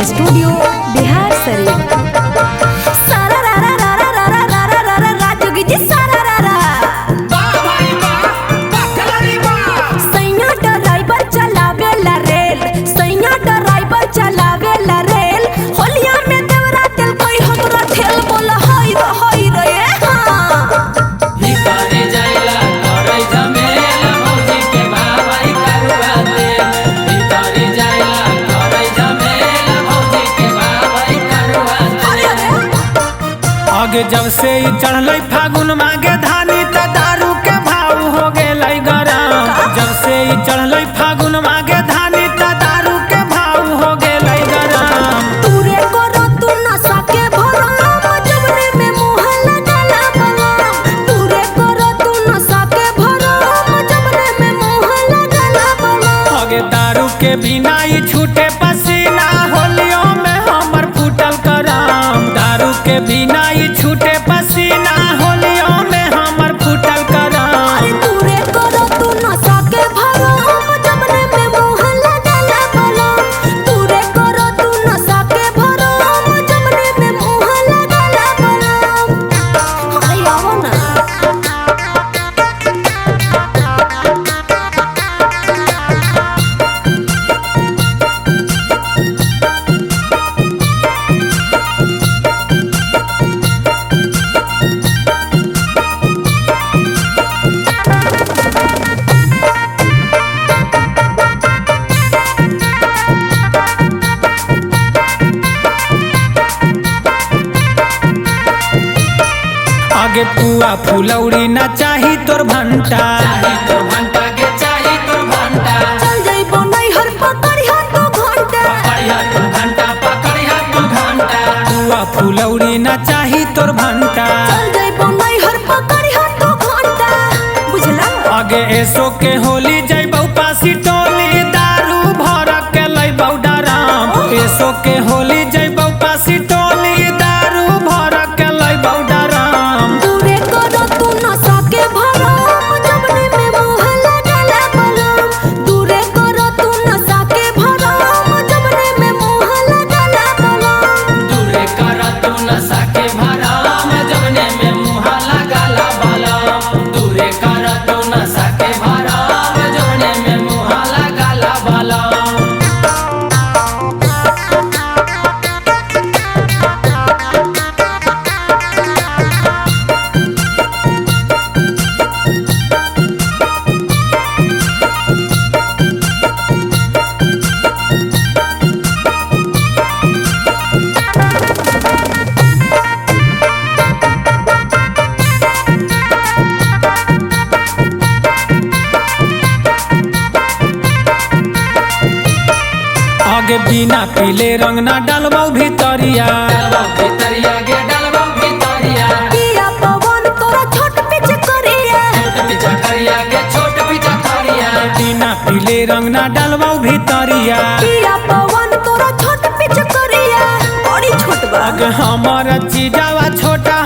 Recording studio Bihar Sharif. आगे जब से ही चढ़ल फागुन मागे धानी त दारू के भाव हो गेल गरम। जब से ही चढ़ल फागुन मागे धानी त दारू के भाव हो गेल गरम। तूरे करो तू नशा के भरम जबने में मुँह लगाला बलम। तूरे करो तू नशा के भरम जबने में मुँह लगाला बलम। आगे दारू के बिना ही छूटे पसीना होलियों में हमर फूटल करम। दारू के बिना ही छूटे पसीना होलियों में हमर फूटल करम। तूरे करो तू नशा के भरम जबने में मुँह लगाला बलम। तूरे करो तू नशा के भरम जबने में मुँह लगाला बलम। अरे आओ ना। आगे पुआ फुलौड़ी ना चाही तोर भंटा। चल जइबो नैहर पकड़िया तू घंटा। पुआ फुलौड़ी ना चाही तोर भंटा। चल जइबो नैहर पकड़िया तू घंटा। बुझला आगे एसो के होली जइबौ पासी टोली दारू भर के लइबौ डराम। एसो के होली जइबौ पासी टोली दारू भर के लइबौ डराम। तूरे करो तू नशा के भरम जबने में मुँह लगाला बलम। तूरे करो तू नशा के भरम जबने में मुँह लगाला बलम। दूरे कर तू नशा के भराम जबने में मुँह लगाला बलम। दूरे कर तू नशा के भराम जबने में मुँह लगाला बलम। आगे बिना पीले रंग ना डालबौ भितरिया। पिया पवन तोरा छोट पिच करिया। बिना पीले रंग ना डालबौ भितरिया। पिया पवन तोरा छोट पिच करिया। बड़ी छोट बा आगे हमर चीजावा छोटा